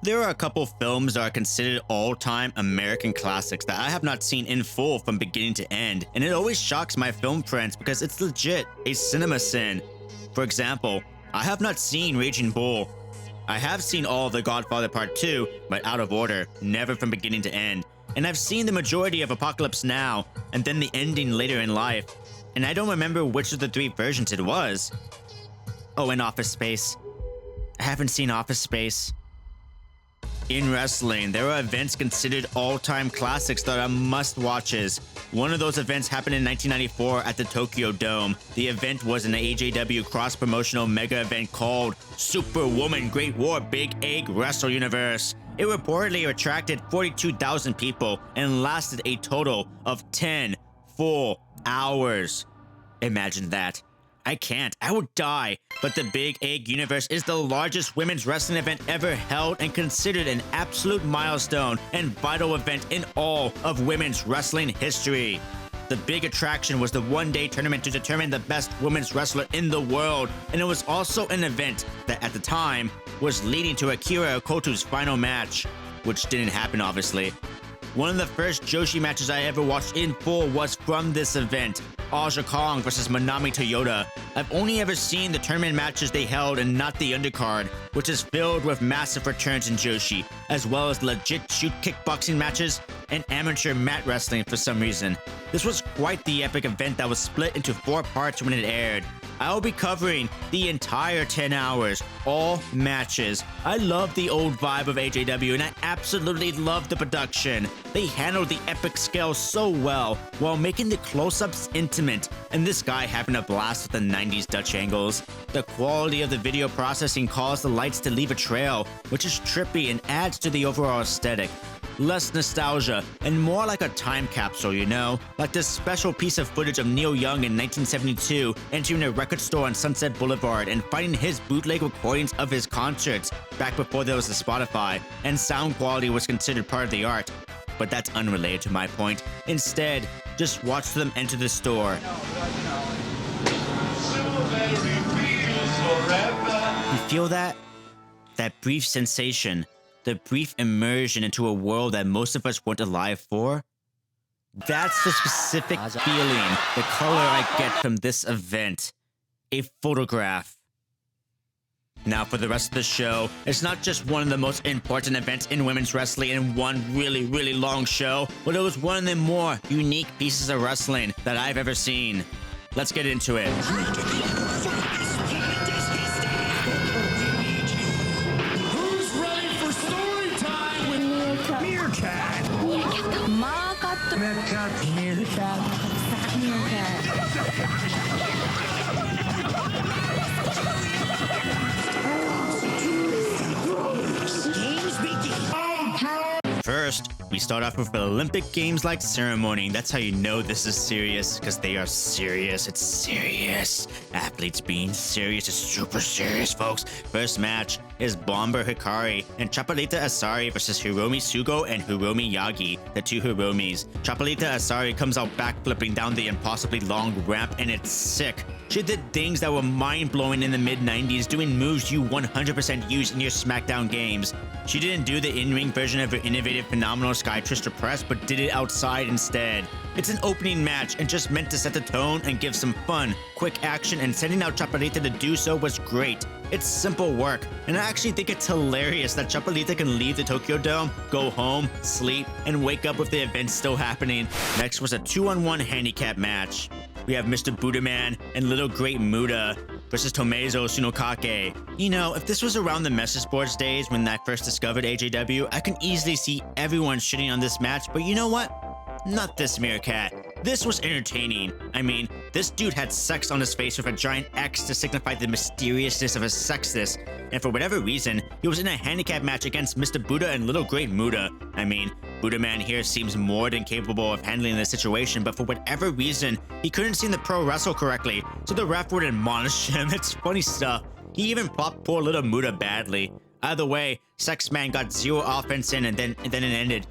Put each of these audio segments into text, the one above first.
There are a couple films that are considered all-time American classics that I have not seen in full from beginning to end, and it always shocks my film friends because it's legit a cinema sin. For example, I have not seen Raging Bull. I have seen all of The Godfather Part 2, but out of order, never from beginning to end. And I've seen the majority of Apocalypse Now, and then the ending later in life. And I don't remember which of the three versions it was. Oh, and Office Space. I haven't seen Office Space. In wrestling, there are events considered all-time classics that are must-watches. One of those events happened in 1994 at the Tokyo Dome. The event was an AJW cross-promotional mega event called Superwoman Great War Big Egg Wrestle Universe. It reportedly attracted 42,000 people and lasted a total of 10 full hours. Imagine that. I can't. I would die. But the Big Egg Universe is the largest women's wrestling event ever held and considered an absolute milestone and vital event in all of women's wrestling history. The big attraction was the one-day tournament to determine the best women's wrestler in the world, and it was also an event that at the time was leading to Akira Hokuto's final match, which didn't happen obviously. One of the first Joshi matches I ever watched in full was from this event, Aja Kong versus Manami Toyota. I've only ever seen the tournament matches they held and not the undercard, which is filled with massive returns in Joshi, as well as legit shoot kickboxing matches and amateur mat wrestling for some reason. This was quite the epic event that was split into 4 parts when it aired. I will be covering the entire 10 hours, all matches. I love the old vibe of AJW and I absolutely love the production. They handled the epic scale so well while making the close-ups intimate, and this guy having a blast with the 90s Dutch angles. The quality of the video processing caused the lights to leave a trail, which is trippy and adds to the overall aesthetic. Less nostalgia, and more like a time capsule, you know? Like this special piece of footage of Neil Young in 1972 entering a record store on Sunset Boulevard and finding his bootleg recordings of his concerts back before there was a Spotify, and sound quality was considered part of the art. But that's unrelated to my point. Instead, just watch them enter the store. You feel that? That brief sensation. The brief immersion into a world that most of us weren't alive for? That's the specific feeling, the color I get from this event. A photograph. Now for the rest of the show, it's not just one of the most important events in women's wrestling in one really long show, but it was one of the more unique pieces of wrestling that I've ever seen. Let's get into it. First, we start off with the Olympic Games-like ceremony. That's how you know this is serious, because they are serious. It's serious. Athletes being serious is super serious, folks. First match is Bomber Hikari and Chaparita Asari versus Hiromi Sugo and Hiromi Yagi, the two Hiromis. Chaparita Asari comes out backflipping down the impossibly long ramp, and it's sick. She did things that were mind-blowing in the mid-90s, doing moves you 100% use in your SmackDown games. She didn't do the in-ring version of her innovative phenomenal Sky Twister press, but did it outside instead. It's an opening match and just meant to set the tone and give some fun, quick action, and sending out Chaparita to do so was great. It's simple work, and I actually think it's hilarious that Chaparita can leave the Tokyo Dome, go home, sleep, and wake up with the event still happening. Next was a 2-on-1 handicap match. We have Mr. Buddha-Man and Little Great Muta versus Tomezo Sunokake. You know, if this was around the message boards days when I first discovered AJW, I can easily see everyone shitting on this match, but you know what? Not this meerkat. This was entertaining. I mean, this dude had sex on his face with a giant X to signify the mysteriousness of his sexness, and for whatever reason, he was in a handicap match against Mr. Buddha and Little Great Muta. I mean, Buddha Man here seems more than capable of handling the situation, but for whatever reason, he couldn't see the pro wrestle correctly, so the ref would admonish him. It's funny stuff. He even popped poor little Muta badly. Either way, Sex Man got 0 offense in and then it ended.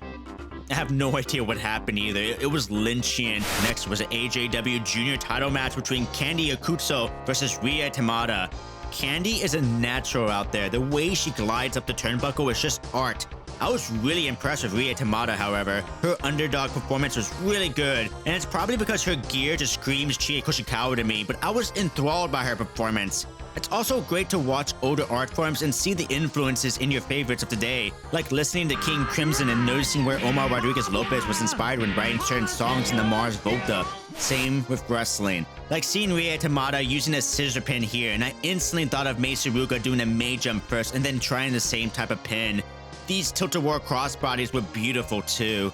I have no idea what happened either. It was Lynchian. Next was an AJW Junior title match between Candy Okutsu versus Ria Tamada. Candy is a natural out there. The way she glides up the turnbuckle is just art. I was really impressed with Rie Tamada, however. Her underdog performance was really good, and it's probably because her gear just screams Chie Koshikawa to me, but I was enthralled by her performance. It's also great to watch older art forms and see the influences in your favorites of the day, like listening to King Crimson and noticing where Omar Rodriguez Lopez was inspired when writing certain songs in the Mars Volta. Same with wrestling. Like seeing Rie Tamada using a scissor pin here, and I instantly thought of Mei Suruga doing a Mei jump first and then trying the same type of pin. These tilt-a-whirl crossbodies were beautiful too.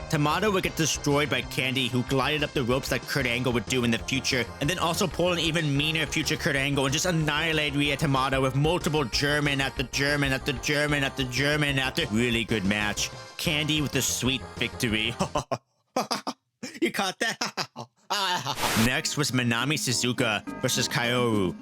Tamada would get destroyed by Candy, who glided up the ropes like Kurt Angle would do in the future, and then also pull an even meaner future Kurt Angle and just annihilate Rie Tamada with multiple German after German after German after German after. Really good match. Candy with a sweet victory. You caught that? Next was Manami Suzuka versus KAORU.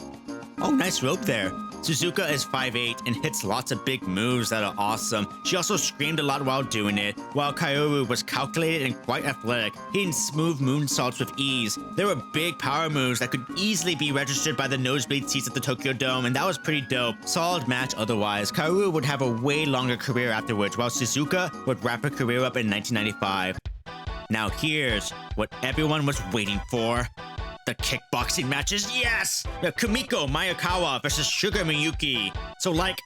Oh, nice rope there. Suzuka is 5'8" and hits lots of big moves that are awesome. She also screamed a lot while doing it, while KAORU was calculated and quite athletic, hitting smooth moonsaults with ease. There were big power moves that could easily be registered by the nosebleed seats at the Tokyo Dome, and that was pretty dope. Solid match otherwise. KAORU would have a way longer career afterwards, while Suzuka would wrap her career up in 1995. Now here's what everyone was waiting for. The kickboxing matches, yes! The Kumiko Mayakawa versus Sugar Miyuki. So like,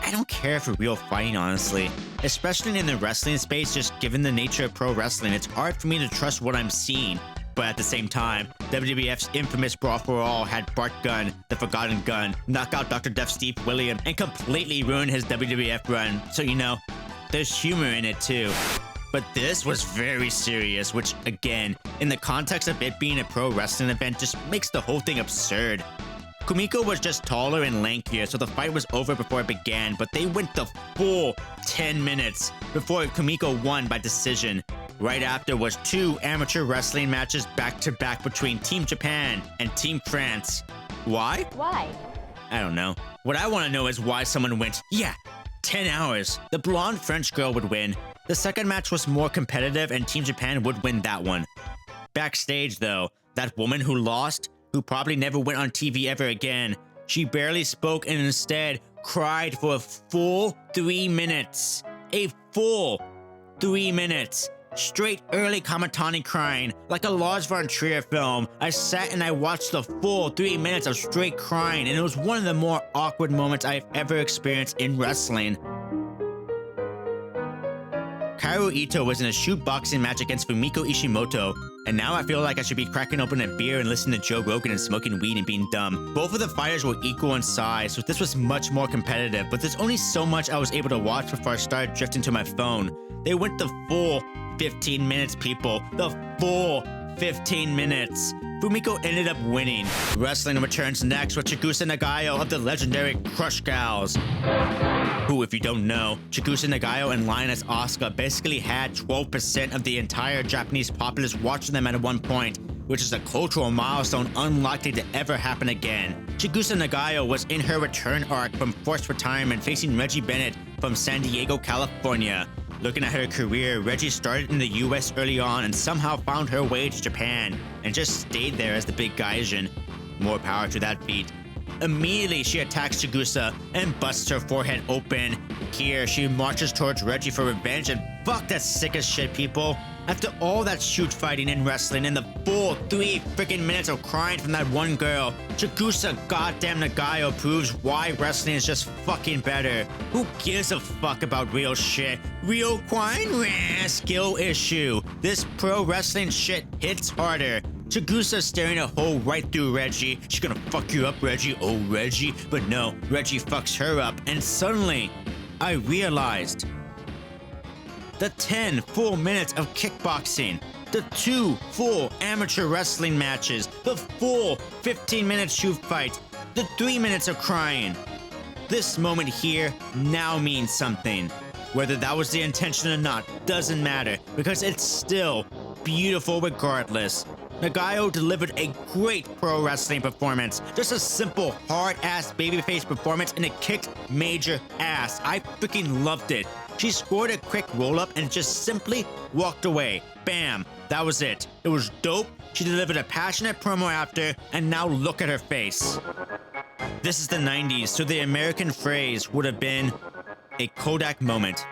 I don't care for real fighting, honestly. Especially in the wrestling space, just given the nature of pro wrestling, it's hard for me to trust what I'm seeing. But at the same time, WWF's infamous Brawl for All had Bart Gunn, the Forgotten Gun, knock out Dr. Death Steve Williams, and completely ruin his WWF run. So, you know, there's humor in it too. But this was very serious, which, again, in the context of it being a pro wrestling event, just makes the whole thing absurd. Kumiko was just taller and lankier, so the fight was over before it began, but they went the full 10 minutes before Kumiko won by decision. Right after was 2 amateur wrestling matches back-to-back between Team Japan and Team France. Why? Why? I don't know. What I want to know is why someone went, yeah, 10 hours. The blonde French girl would win. The second match was more competitive and Team Japan would win that one. Backstage though, that woman who lost, who probably never went on TV ever again, she barely spoke and instead cried for a full 3 minutes. A full 3 minutes. Straight early Kamatani crying, like a Lars von Trier film. I sat and I watched the full 3 minutes of straight crying, and it was one of the more awkward moments I've ever experienced in wrestling. Kaoru Ito was in a shoot boxing match against Fumiko Ishimoto, and now I feel like I should be cracking open a beer and listening to Joe Rogan and smoking weed and being dumb. Both of the fighters were equal in size, so this was much more competitive, but there's only so much I was able to watch before I started drifting to my phone. They went the full 15 minutes, people. The full 15 minutes. Fumiko ended up winning. Wrestling returns next with Chigusa Nagayo of the legendary Crush Gals, who, if you don't know, Chigusa Nagayo and Lioness Asuka basically had 12% of the entire Japanese populace watching them at one point, which is a cultural milestone unlikely to ever happen again. Chigusa Nagayo was in her return arc from forced retirement, facing Reggie Bennett from San Diego, California. Looking at her career, Reggie started in the US early on and somehow found her way to Japan, and just stayed there as the big Gaijin. More power to that feat. Immediately, she attacks Chigusa and busts her forehead open. Here, she marches towards Reggie for revenge, and fuck, that's sick as shit, people. After all that shoot fighting and wrestling and the full 3 freaking minutes of crying from that one girl, Chigusa goddamn Nagayo proves why wrestling is just fucking better. Who gives a fuck about real shit? Real crying? Skill issue. This pro wrestling shit hits harder. Chigusa staring a hole right through Reggie. She's gonna fuck you up, Reggie. Oh, Reggie. But no, Reggie fucks her up, and suddenly, I realized the 10 full minutes of kickboxing, the 2 full amateur wrestling matches, the full 15-minute shoot fight, the 3 minutes of crying. This moment here now means something. Whether that was the intention or not doesn't matter, because it's still beautiful regardless. Nagayo delivered a great pro wrestling performance. Just a simple, hard-ass babyface performance, and it kicked major ass. I freaking loved it. She scored a quick roll-up and just simply walked away. Bam. That was it. It was dope. She delivered a passionate promo after, and now look at her face. This is the 90s, so the American phrase would have been a Kodak moment.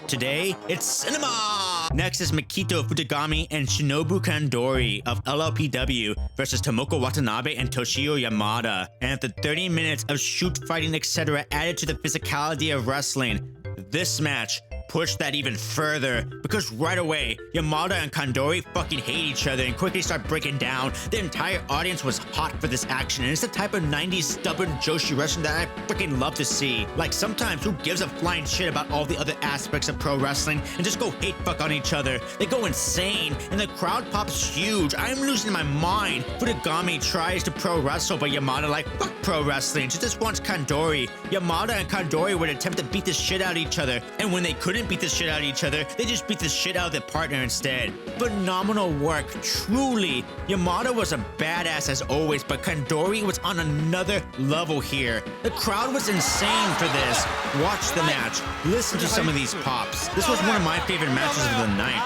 Today, it's cinema! Next is Mikito Futagami and Shinobu Kandori of LLPW versus Tomoko Watanabe and Toshio Yamada. And after 30 minutes of shoot fighting, etc. added to the physicality of wrestling, this match pushed that even further, because right away, Yamada and Kandori fucking hate each other and quickly start breaking down. The entire audience was hot for this action, and it's the type of 90s stubborn Joshi wrestling that I freaking love to see. Like, sometimes who gives a flying shit about all the other aspects of pro wrestling and just go hate fuck on each other. They go insane, and the crowd pops huge. I'm losing my mind. Futagami tries to pro wrestle, but Yamada like, fuck pro wrestling. She just wants Kandori. Yamada and Kandori would attempt to beat the shit out of each other, and when they couldn't beat the shit out of each other, they just beat the shit out of their partner instead. Phenomenal work, truly. Yamada was a badass as always, but Kandori was on another level here. The crowd was insane for this. Watch the match. Listen to some of these pops. This was one of my favorite matches of the night.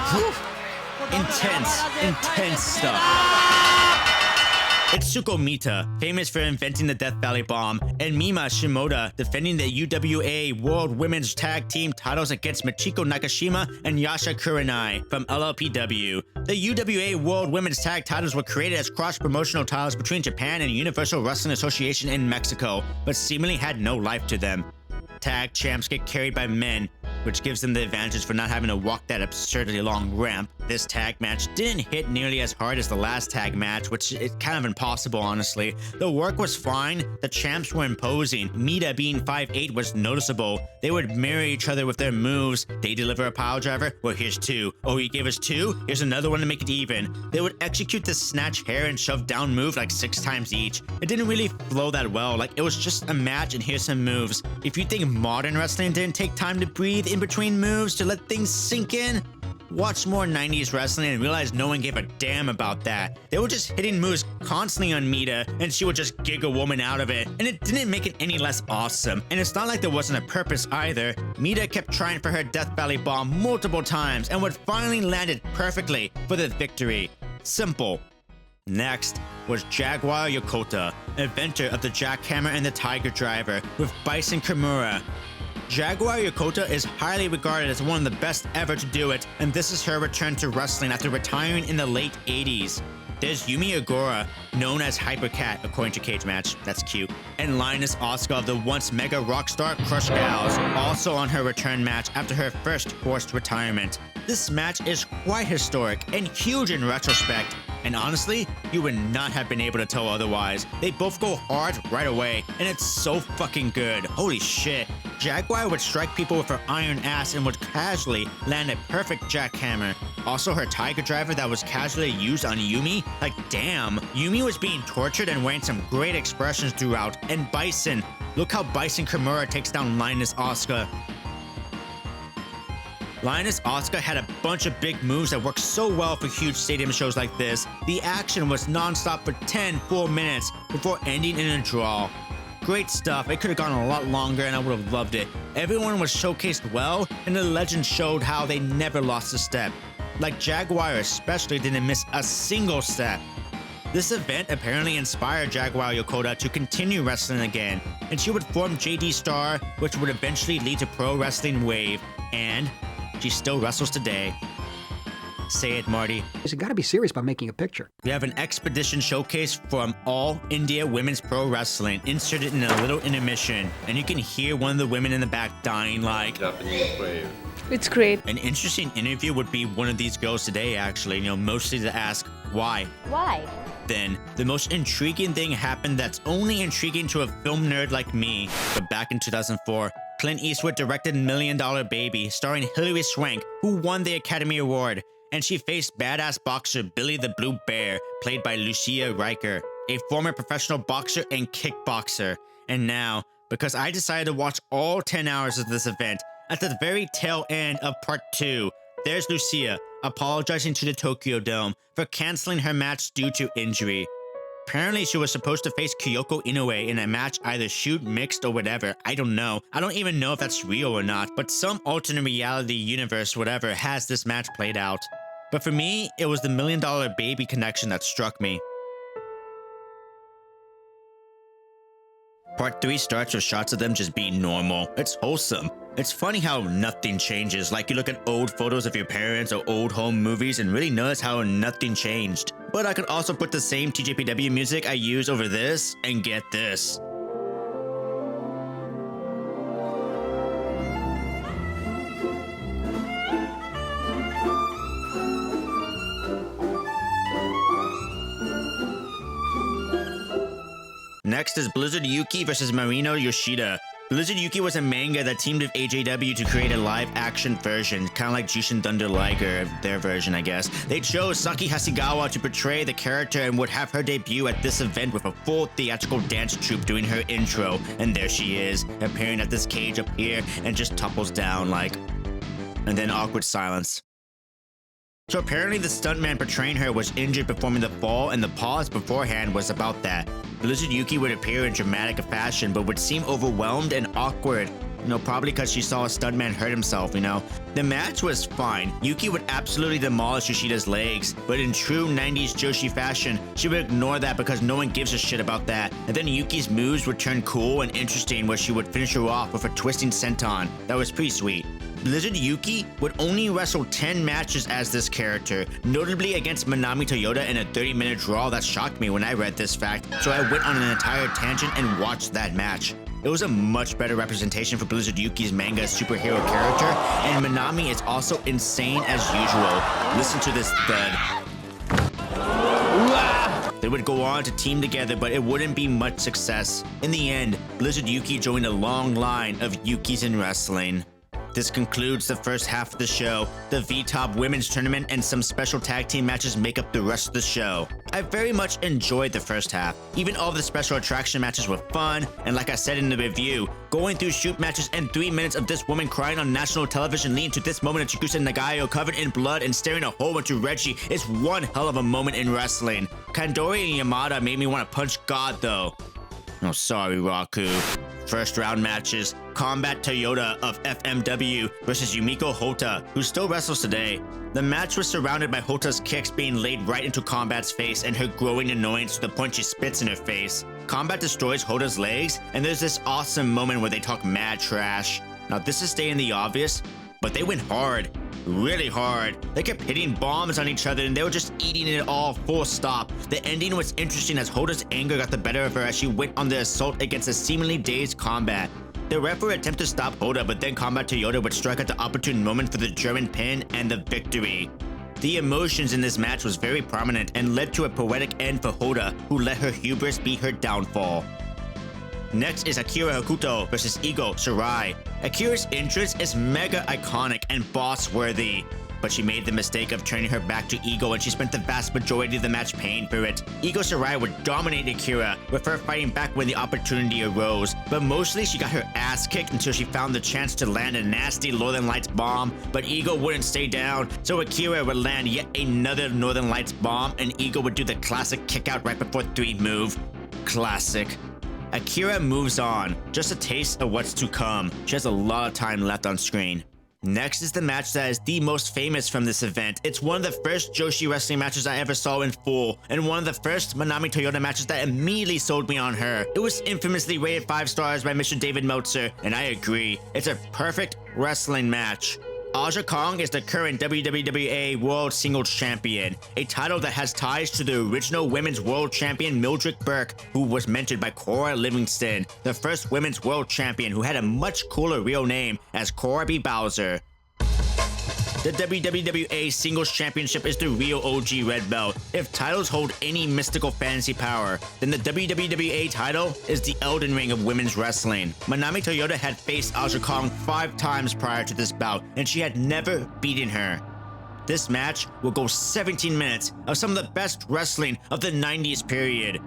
Intense stuff. It's Mita, famous for inventing the Death Valley Bomb, and Mima Shimoda, defending the UWA World Women's Tag Team titles against Michiko Nakashima and Yasha Kurenai from LLPW. The UWA World Women's Tag titles were created as cross-promotional titles between Japan and Universal Wrestling Association in Mexico, but seemingly had no life to them. Tag champs get carried by men, which gives them the advantage for not having to walk that absurdly long ramp. This tag match didn't hit nearly as hard as the last tag match, which is kind of impossible, honestly. The work was fine, the champs were imposing. Mita being 5'8" was noticeable. They would mirror each other with their moves. They deliver a pile driver? Well, here's two. Oh, you gave us two? Here's another one to make it even. They would execute the snatch hair and shove down move like 6 times each. It didn't really flow that well, like it was just a match and here's some moves. If you think modern wrestling didn't take time to breathe in between moves to let things sink in, watch more 90s wrestling and realize no one gave a damn about that. They were just hitting moves constantly on Mita, and she would just gig a woman out of it, and it didn't make it any less awesome. And it's not like there wasn't a purpose either. Mita kept trying for her Death Valley Bomb multiple times, and would finally land it perfectly for the victory. Simple. Next was Jaguar Yokota, inventor of the jackhammer and the tiger driver, with Bison Kimura. Jaguar Yokota is highly regarded as one of the best ever to do it, and this is her return to wrestling after retiring in the late 80s. There's Yumi Ogura, known as Hypercat according to Cage Match, that's cute, and Lioness Asuka of the once mega rockstar Crush Gals, also on her return match after her first forced retirement. This match is quite historic and huge in retrospect, and honestly, you would not have been able to tell otherwise. They both go hard right away, and it's so fucking good. Holy shit. Jaguar would strike people with her iron ass and would casually land a perfect jackhammer. Also, her tiger driver that was casually used on Yumi, like damn. Yumi was being tortured and wearing some great expressions throughout. And Bison, look how Bison Kimura takes down Lioness Asuka. Lioness Asuka had a bunch of big moves that worked so well for huge stadium shows like this. The action was non-stop for 10 full minutes before ending in a draw. Great stuff. It could have gone a lot longer and I would have loved it. Everyone was showcased well, and the legend showed how they never lost a step. Like Jaguar especially didn't miss a single step. This event apparently inspired Jaguar Yokota to continue wrestling again, and she would form JD Star, which would eventually lead to Pro Wrestling Wave, and she still wrestles today. Say it, Marty. You gotta be serious about making a picture. We have an expedition showcase from All India Women's Pro Wrestling inserted in a little intermission, and you can hear one of the women in the back dying like... Japanese wave. It's great. An interesting interview would be one of these girls today, actually, mostly to ask, why? Why? Then, the most intriguing thing happened that's only intriguing to a film nerd like me. But back in 2004, Clint Eastwood directed Million Dollar Baby, starring Hilary Swank, who won the Academy Award. And she faced badass boxer Billy the Blue Bear, played by Lucia Rijker, a former professional boxer and kickboxer. And now, because I decided to watch all 10 hours of this event, at the very tail end of part 2, there's Lucia apologizing to the Tokyo Dome for canceling her match due to injury. Apparently, she was supposed to face Kyoko Inoue in a match either shoot, mixed, or whatever. I don't know. I don't even know if that's real or not, but some alternate reality universe, whatever, has this match played out. But for me, it was the Million Dollar Baby connection that struck me. Part 3 starts with shots of them just being normal. It's wholesome. It's funny how nothing changes, like you look at old photos of your parents or old home movies and really notice how nothing changed. But I could also put the same TJPW music I use over this and get this. Next is Blizzard Yuki versus Marino Yoshida. Blizzard Yuki was a manga that teamed with AJW to create a live-action version, kind of like Jushin Thunder Liger, their version, I guess. They chose Saki Hasegawa to portray the character and would have her debut at this event with a full theatrical dance troupe doing her intro. And there she is, appearing at this cage up here and just topples down like... And then awkward silence. So apparently the stuntman portraying her was injured performing the fall, and the pause beforehand was about that. Blizzard Yuki would appear in dramatic fashion, but would seem overwhelmed and awkward. Probably because she saw a stuntman hurt himself, The match was fine. Yuki would absolutely demolish Yoshida's legs, but in true 90s Joshi fashion, she would ignore that because no one gives a shit about that. And then Yuki's moves would turn cool and interesting, where she would finish her off with a twisting senton. That was pretty sweet. Blizzard Yuki would only wrestle 10 matches as this character, notably against Manami Toyota in a 30-minute draw. That shocked me when I read this fact, so I went on an entire tangent and watched that match. It was a much better representation for Blizzard Yuki's manga superhero character, and Manami is also insane as usual. Listen to this thud. They would go on to team together, but it wouldn't be much success. In the end, Blizzard Yuki joined a long line of Yukis in wrestling. This concludes the first half of the show. The V-Top Women's Tournament and some special tag team matches make up the rest of the show. I very much enjoyed the first half. Even all the special attraction matches were fun, and like I said in the review, going through shoot matches and 3 minutes of this woman crying on national television leading to this moment of Chigusa Nagayo covered in blood and staring a hole into Reggie is one hell of a moment in wrestling. Kandori and Yamada made me want to punch God though. Oh, sorry, Raku. First round matches, Combat Toyota of FMW versus Yumiko Hotta, who still wrestles today. The match was surrounded by Hota's kicks being laid right into Combat's face and her growing annoyance to the point she spits in her face. Combat destroys Hota's legs, and there's this awesome moment where they talk mad trash. Now this is stating the obvious, but they went hard. Really hard. They kept hitting bombs on each other and they were just eating it all full stop. The ending was interesting as Hota's anger got the better of her as she went on the assault against a seemingly dazed Combat. The ref would attempt to stop Hotta, but then Combat Toyota would strike at the opportune moment for the German pin and the victory. The emotions in this match was very prominent and led to a poetic end for Hotta, who let her hubris be her downfall. Next is Akira Hokuto versus Ego Shirai. Akira's entrance is mega iconic and boss-worthy, but she made the mistake of turning her back to Ego and she spent the vast majority of the match paying for it. Ego Shirai would dominate Akira, with her fighting back when the opportunity arose, but mostly she got her ass kicked until she found the chance to land a nasty Northern Lights bomb, but Ego wouldn't stay down, so Akira would land yet another Northern Lights bomb and Ego would do the classic kick out right before 3 move. Classic. Akira moves on, just a taste of what's to come. She has a lot of time left on screen. Next is the match that is the most famous from this event. It's one of the first Joshi wrestling matches I ever saw in full, and one of the first Manami Toyota matches that immediately sold me on her. It was infamously rated 5 stars by Mr. David Meltzer, and I agree. It's a perfect wrestling match. Aja Kong is the current WWA World Singles Champion, a title that has ties to the original Women's World Champion Mildred Burke, who was mentored by Cora Livingston, the first Women's World Champion who had a much cooler real name as Cora B. Bowser. The WWA Singles Championship is the real OG red belt. If titles hold any mystical fantasy power, then the WWA title is the Elden Ring of women's wrestling. Manami Toyota had faced Aja Kong 5 times prior to this bout, and she had never beaten her. This match will go 17 minutes of some of the best wrestling of the 90s period.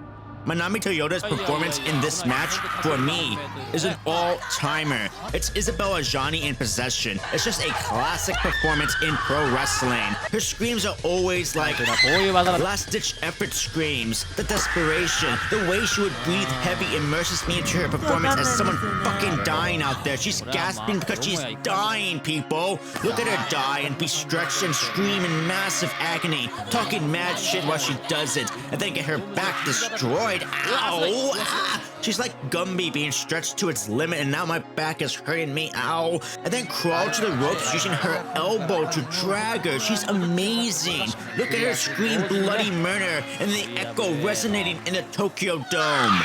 Manami Toyota's performance in this match, for me, is an all-timer. It's Isabella Ajani in possession. It's just a classic performance in pro wrestling. Her screams are always like last-ditch effort screams. The desperation, the way she would breathe heavy immerses me into her performance as someone fucking dying out there. She's gasping because she's dying, people. Look at her die and be stretched and scream in massive agony, talking mad shit while she does it, and then get her back destroyed destroyed. Ow! Ah! She's like Gumby being stretched to its limit, and now my back is hurting me. Ow! And then crawl to the ropes using her elbow to drag her. She's amazing. Look at her scream bloody murder and the echo resonating in the Tokyo Dome.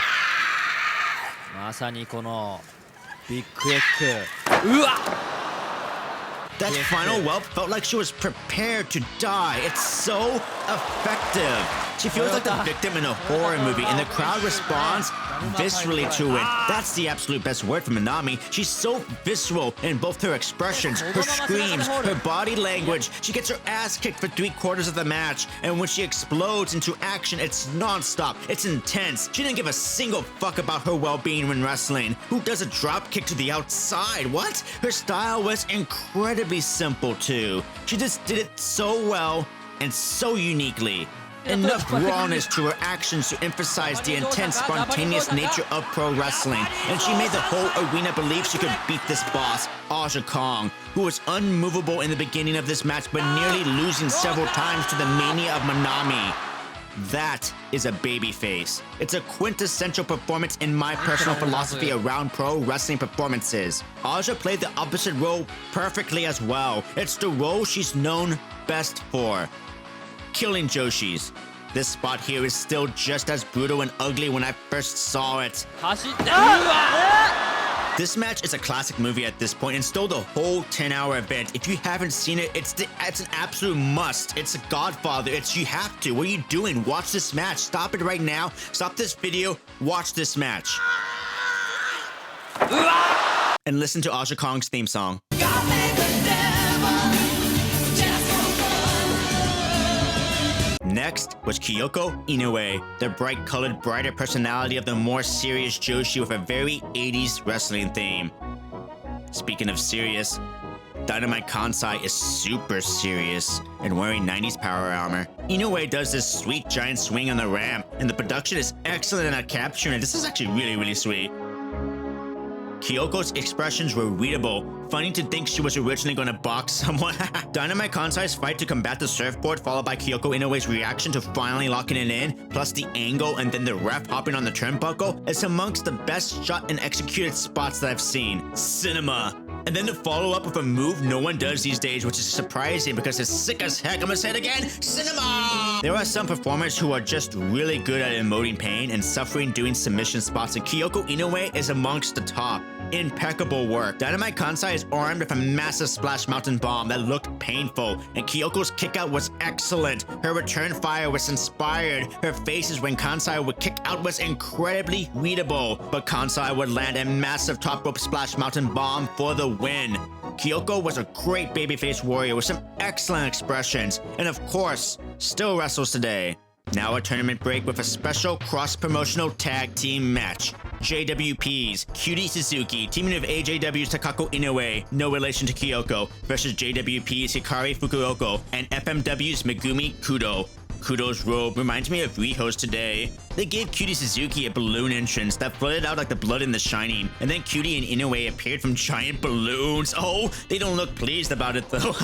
まさにこのビッグエッグ。うわっ That final whelp felt like she was prepared to die. It's so effective. She feels like the victim in a horror movie, and the crowd responds viscerally to it. That's the absolute best word for Minami. She's so visceral in both her expressions, her screams, her body language. She gets her ass kicked for 3/4 of the match, and when she explodes into action, it's non-stop. It's intense. She didn't give a single fuck about her well-being when wrestling. Who does a drop kick to the outside? What? Her style was incredibly simple too. She just did it so well and so uniquely. Enough rawness to her actions to emphasize the intense, spontaneous nature of pro wrestling, and she made the whole arena believe she could beat this boss, Aja Kong, who was unmovable in the beginning of this match but nearly losing several times to the mania of Manami. That is a babyface. It's a quintessential performance in my personal philosophy around pro wrestling performances. Aja played the opposite role perfectly as well. It's the role she's known best for. Killing Joshis. This spot here is still just as brutal and ugly when I first saw it. This match is a classic movie at this point and stole the whole 10-hour event. If you haven't seen it, it's an absolute must. It's a Godfather. You have to. What are you doing? Watch this match. Stop it right now. Stop this video. Watch this match. And listen to Aja Kong's theme song. Next was Kyoko Inoue, the bright-colored, brighter personality of the more serious Joshi with a very 80s wrestling theme. Speaking of serious, Dynamite Kansai is super serious and wearing 90s power armor. Inoue does this sweet giant swing on the ramp, and the production is excellent at capturing it. This is actually really, really sweet. Kyoko's expressions were readable. Funny to think she was originally going to box someone. Dynamite Kansai's fight to combat the surfboard, followed by Kyoko Inoue's reaction to finally locking it in, plus the angle and then the ref hopping on the turnbuckle, is amongst the best shot and executed spots that I've seen. Cinema. And then to follow up with a move no one does these days, which is surprising because it's sick as heck. I'm gonna say it again, cinema! There are some performers who are just really good at emoting pain and suffering doing submission spots, and Kyoko Inoue is amongst the top. Impeccable work. Dynamite Kansai is armed with a massive splash mountain bomb that looked painful, and Kyoko's kickout was excellent. Her return fire was inspired. Her faces when Kansai would kick out was incredibly readable, but Kansai would land a massive top rope splash mountain bomb for the win. Kyoko was a great babyface warrior with some excellent expressions, and of course, still wrestles today. Now a tournament break with a special cross-promotional tag team match. JWP's Cutie Suzuki teaming with AJW's Takako Inoue, no relation to Kyoko, versus JWP's Hikari Fukuoka and FMW's Megumi Kudo. Kudo's robe reminds me of Riho's today. They gave Cutie Suzuki a balloon entrance that flooded out like the blood in The Shining, and then Cutie and Inoue appeared from giant balloons. Oh, they don't look pleased about it though.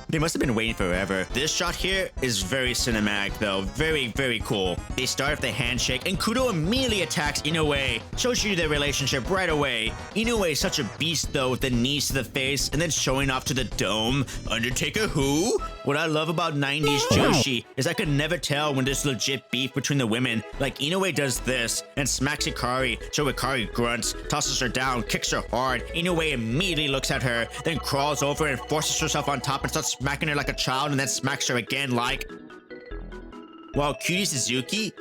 They must have been waiting forever. This shot here is very cinematic though. Very, very cool. They start with the handshake, and Kudo immediately attacks Inoue. Shows you their relationship right away. Inoue is such a beast though, with the knees to the face, and then showing off to the dome. Undertaker who? What I love about 90s Joshi is I could never tell when there's legit beef between the women. Like Inoue does this, and smacks Hikari, so Hikari grunts, tosses her down, kicks her hard. Inoue immediately looks at her, then crawls over and forces herself on top and starts smacking her like a child, and then smacks her again like... While Cutie Suzuki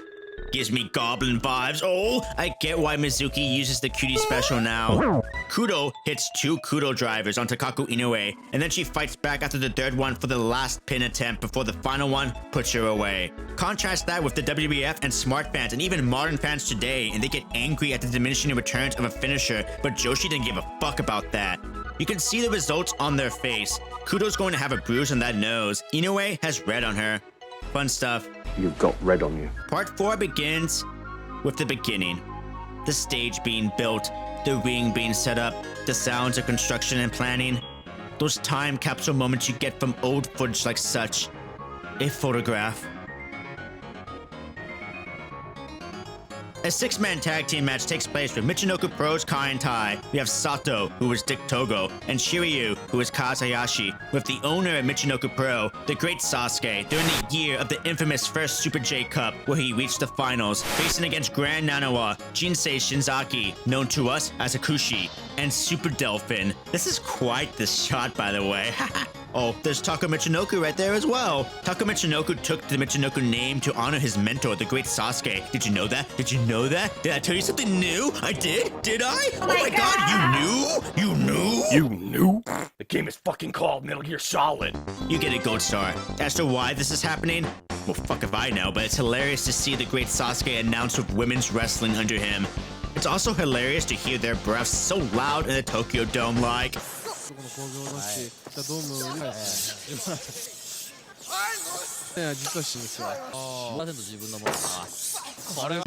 gives me goblin vibes. Oh, I get why Mizuki uses the Cutie special now. Kudo hits 2 Kudo drivers on Takako Inoue, and then she fights back after the third one for the last pin attempt before the final one puts her away. Contrast that with the WWF and smart fans and even modern fans today, and they get angry at the diminishing returns of a finisher, but Joshi didn't give a fuck about that. You can see the results on their face. Kudo's going to have a bruise on that nose. Inoue has red on her. Fun stuff. You've got red on you. Part 4 begins with the beginning. The stage being built, the ring being set up, the sounds of construction and planning. Those time capsule moments you get from old footage like such. A photograph. A 6-man tag team match takes place with Michinoku Pro's Kai and Tai. We have Sato, who is Dick Togo, and Shiryu, who is Kaz Hayashi, with the owner of Michinoku Pro, the great Sasuke, during the year of the infamous first Super J Cup, where he reached the finals, facing against Grand Nanawa, Jinsei Shinzaki, known to us as Akushi, and Super Delphin. This is quite the shot, by the way. Oh, there's Taka Michinoku right there as well. Taka Michinoku took the Michinoku name to honor his mentor, the great Sasuke. Did you know that? Did you know that? Did I tell you something new? I did? Did I? Oh my god, you knew? You knew? You knew? The game is fucking called Metal Gear Solid. You get it, Gold Star. As to why this is happening? Well, fuck if I know, but it's hilarious to see the great Sasuke announced with women's wrestling under him. It's also hilarious to hear their breaths so loud in the Tokyo Dome like...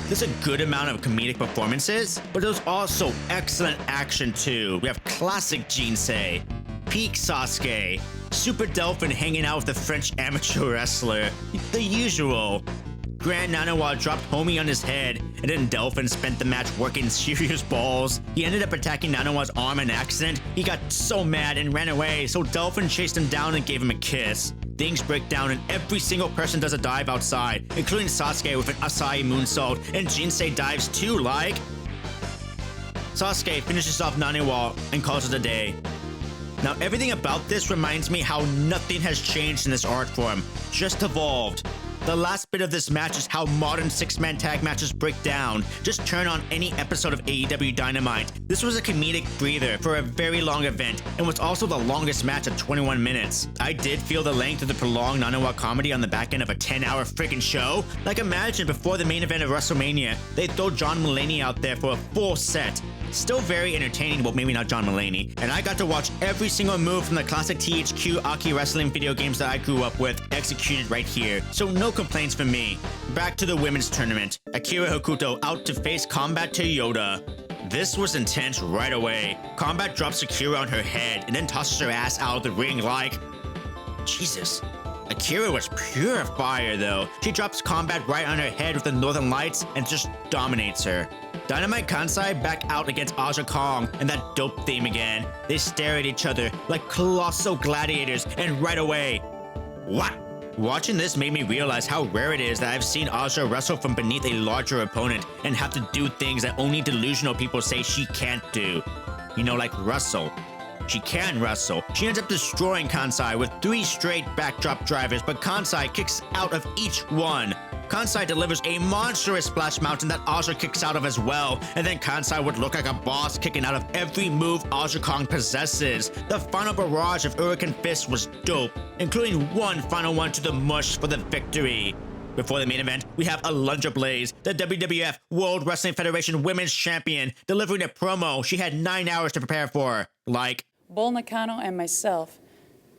There's a good amount of comedic performances, but there's also excellent action too. We have classic Jinsei, peak Sasuke, Super Delphin hanging out with the French amateur wrestler, the usual. Grand Nanawa dropped Homie on his head, and then Delphin spent the match working Shiryu's balls. He ended up attacking Nanawa's arm in accident. He got so mad and ran away, so Delphin chased him down and gave him a kiss. Things break down and every single person does a dive outside, including Sasuke with an Asai moonsault, and Jinsei dives too, like... Sasuke finishes off Nanawa and calls it a day. Now, everything about this reminds me how nothing has changed in this art form, just evolved. The last bit of this match is how modern 6-man tag matches break down. Just turn on any episode of AEW Dynamite. This was a comedic breather for a very long event, and was also the longest match at 21 minutes. I did feel the length of the prolonged Nanawa comedy on the back end of a 10-hour freaking show. Like, imagine before the main event of WrestleMania, they'd throw John Mulaney out there for a full set. Still very entertaining, but maybe not John Mulaney. And I got to watch every single move from the classic THQ Aki wrestling video games that I grew up with executed right here. So no complaints from me. Back to the women's tournament. Akira Hokuto out to face Combat Toyota. This was intense right away. Combat drops Akira on her head and then tosses her ass out of the ring like... Jesus. Akira was pure fire though. She drops Combat right on her head with the Northern Lights and just dominates her. Dynamite Kansai back out against Aja Kong and that dope theme again. They stare at each other like colossal gladiators and right away. What? Watching this made me realize how rare it is that I've seen Aja wrestle from beneath a larger opponent and have to do things that only delusional people say she can't do. You know, like wrestle. She can wrestle. She ends up destroying Kansai with 3 straight backdrop drivers, but Kansai kicks out of each one. Kansai delivers a monstrous splash mountain that Aja kicks out of as well, and then Kansai would look like a boss kicking out of every move Aja Kong possesses. The final barrage of Hurricane Fists was dope, including one final one to the mush for the victory. Before the main event, we have Alundra Blaze, the WWF World Wrestling Federation Women's Champion, delivering a promo she had 9 hours to prepare for. Like, Bull Nakano and myself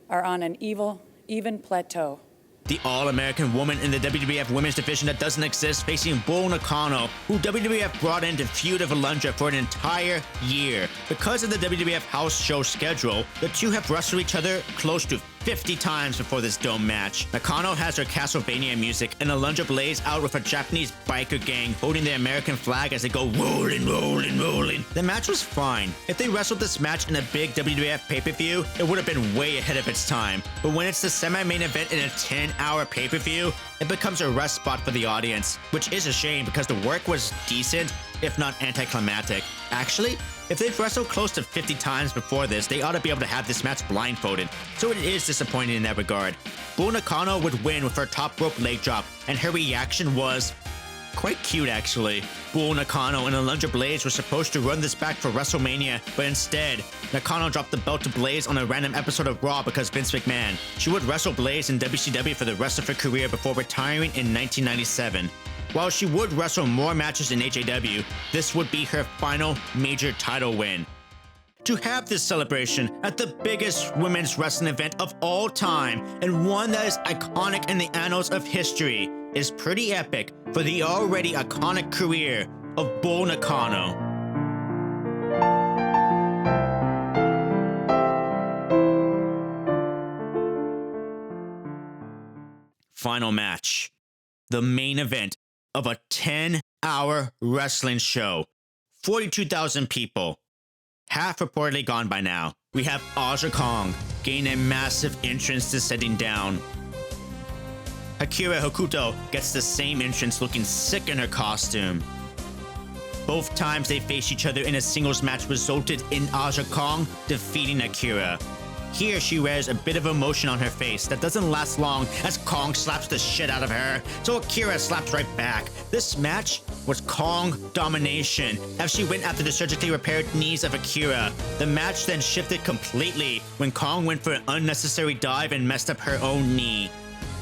are on an even plateau. The All-American woman in the WWF Women's Division that doesn't exist, facing Bull Nakano, who WWF brought in to feud with Alundra for an entire year. Because of the WWF house show schedule, the two have wrestled each other close to 50 times before this dome match. Nakano has her Castlevania music, and Alundra Blaze out with a Japanese biker gang holding the American flag as they go rolling, rolling, rolling. The match was fine. If they wrestled this match in a big WWF pay-per-view, it would have been way ahead of its time. But when it's the semi-main event in a 10-hour pay-per-view, it becomes a rest spot for the audience, which is a shame because the work was decent, if not anticlimactic. Actually, if they've wrestled close to 50 times before this, they ought to be able to have this match blindfolded, so it is disappointing in that regard. Bull Nakano would win with her top rope leg drop, and her reaction was quite cute actually. Bull Nakano and Alundra Blaze were supposed to run this back for WrestleMania, but instead, Nakano dropped the belt to Blaze on a random episode of Raw because Vince McMahon. She would wrestle Blaze in WCW for the rest of her career before retiring in 1997. While she would wrestle more matches in HAW, this would be her final major title win. To have this celebration at the biggest women's wrestling event of all time, and one that is iconic in the annals of history, is pretty epic for the already iconic career of Bull Nakano. Final match. The main event of a 10 hour wrestling show. 42,000 people. Half reportedly gone by now. We have Aja Kong gaining a massive entrance descending down. Akira Hokuto gets the same entrance looking sick in her costume. Both times they faced each other in a singles match resulted in Aja Kong defeating Akira. Here she wears a bit of emotion on her face that doesn't last long as Kong slaps the shit out of her, so Akira slaps right back. This match was Kong domination as she went after the surgically repaired knees of Akira. The match then shifted completely when Kong went for an unnecessary dive and messed up her own knee.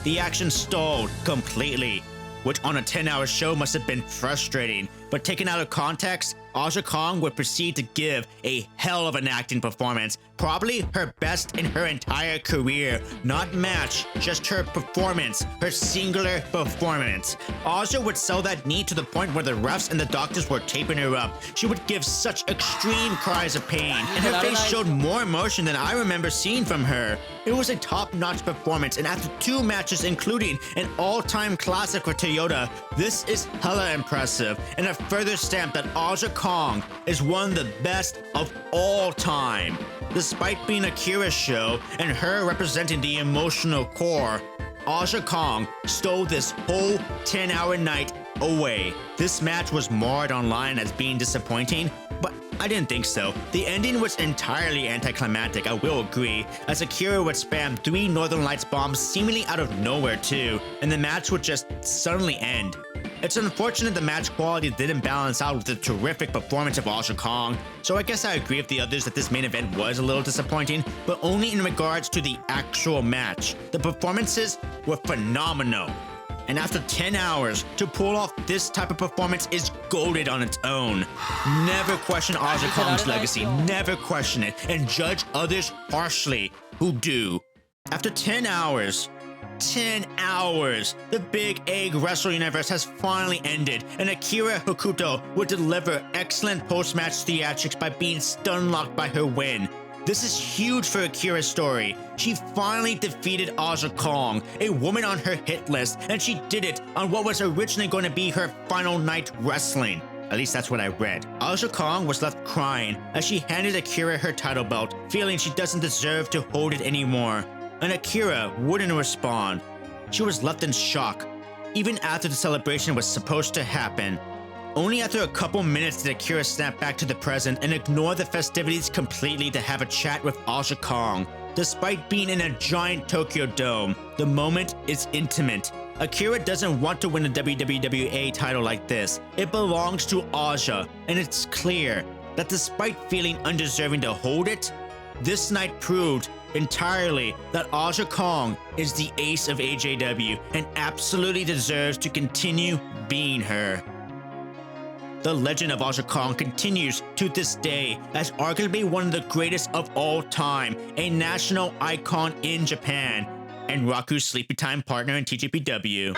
The action stalled completely, which on a 10-hour show must have been frustrating, but taken out of context, Aja Kong would proceed to give a hell of an acting performance, probably her best in her entire career. Not match, just her performance, her singular performance. Aja would sell that knee to the point where the refs and the doctors were taping her up. She would give such extreme cries of pain, and her face showed more emotion than I remember seeing from her. It was a top-notch performance, and after 2 matches including an all-time classic for Toyota, this is hella impressive, and a further stamp that Aja Kong is one of the best of all time. Despite being Akira's show and her representing the emotional core, Aja Kong stole this whole 10-hour night away. This match was marred online as being disappointing, but I didn't think so. The ending was entirely anticlimactic, I will agree, as Akira would spam 3 Northern Lights bombs seemingly out of nowhere too, and the match would just suddenly end. It's unfortunate the match quality didn't balance out with the terrific performance of Aja Kong, so I guess I agree with the others that this main event was a little disappointing, but only in regards to the actual match. The performances were phenomenal. And after 10 hours, to pull off this type of performance is goated on its own. Never question Aja Kong's legacy, never question it, and judge others harshly who do. After 10 hours, the Big Egg Wrestle Universe has finally ended, and Akira Hokuto would deliver excellent post-match theatrics by being stun-locked by her win. This is huge for Akira's story. She finally defeated Aja Kong, a woman on her hit list, and she did it on what was originally going to be her final night wrestling. At least that's what I read. Aja Kong was left crying as she handed Akira her title belt, feeling she doesn't deserve to hold it anymore. And Akira wouldn't respond. She was left in shock, even after the celebration was supposed to happen. Only after a couple minutes did Akira snap back to the present and ignore the festivities completely to have a chat with Aja Kong. Despite being in a giant Tokyo Dome, the moment is intimate. Akira doesn't want to win a WWE title like this. It belongs to Aja, and it's clear that despite feeling undeserving to hold it, this night proved entirely that Aja Kong is the ace of AJW and absolutely deserves to continue being her. The legend of Aja Kong continues to this day as arguably one of the greatest of all time, a national icon in Japan, and Raku's sleepy time partner in TJPW.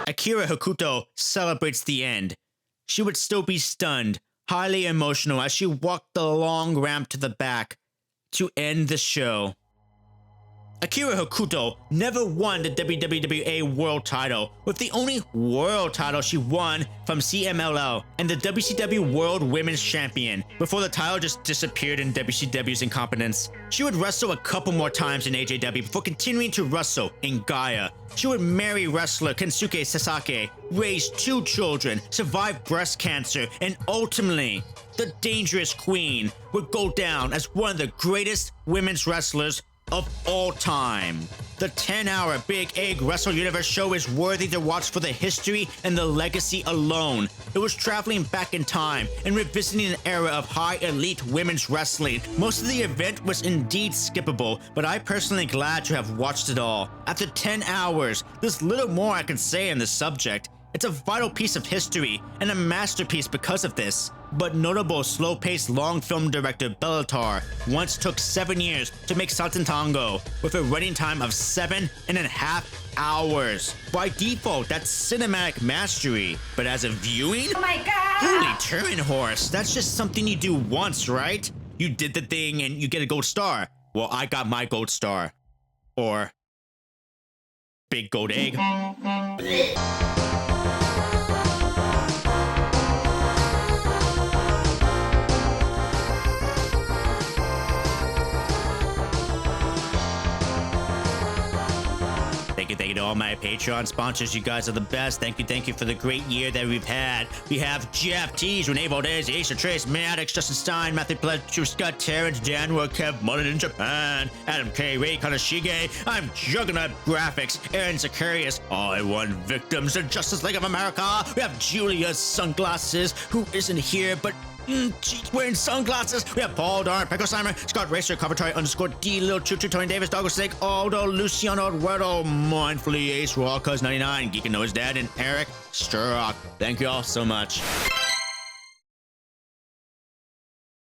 Akira Hokuto celebrates the end. She would still be stunned, highly emotional as she walked the long ramp to the back to end the show. Akira Hokuto never won the WWE World title, with the only world title she won from CMLL and the WCW World Women's Champion, before the title just disappeared in WCW's incompetence. She would wrestle a couple more times in AJW before continuing to wrestle in Gaia. She would marry wrestler Kensuke Sasaki, raise 2 children, survive breast cancer, and ultimately, the Dangerous Queen would go down as one of the greatest women's wrestlers of all time. The 10-hour Big Egg Wrestle Universe show is worthy to watch for the history and the legacy alone. It was traveling back in time and revisiting an era of high elite women's wrestling. Most of the event was indeed skippable, but I'm personally glad to have watched it all. After 10 hours, there's little more I can say on this subject. It's a vital piece of history and a masterpiece because of this. but notable slow-paced long film director Bellatar once took 7 years to make Saten Tango with a running time of 7.5 hours. By default, that's cinematic mastery, but as a viewing? Oh my god! Holy Turin horse, that's just something you do once, right? You did the thing and you get a gold star. Well, I got my gold star. Or big gold egg. Thank you to all my Patreon sponsors. You guys are the best. Thank you for the great year that we've had. We have Jeff Tees, Renee Valdez, Acer Trace, Maddox, Justin Stein, Matthew Pletcher, Scott Terrence, Januar, Kev Mullen in Japan, Adam K, Ray Kanashige, I'm Juggernaut Graphics, Aaron Zacharias, All-I-One Victims, the Justice League of America. We have Julia's Sunglasses, who isn't here, but she's wearing sunglasses. We have Paul Darn, Pecco Simon, Scott Racer, Covertoy _ D, Lil Choo Choo, Tony Davis, Douglas Snake, Aldo, Luciano Eduardo, Mindfully Ace, Raw Cuz 99, Geek and Know His Dad, and Eric Sturrock. Thank you all so much.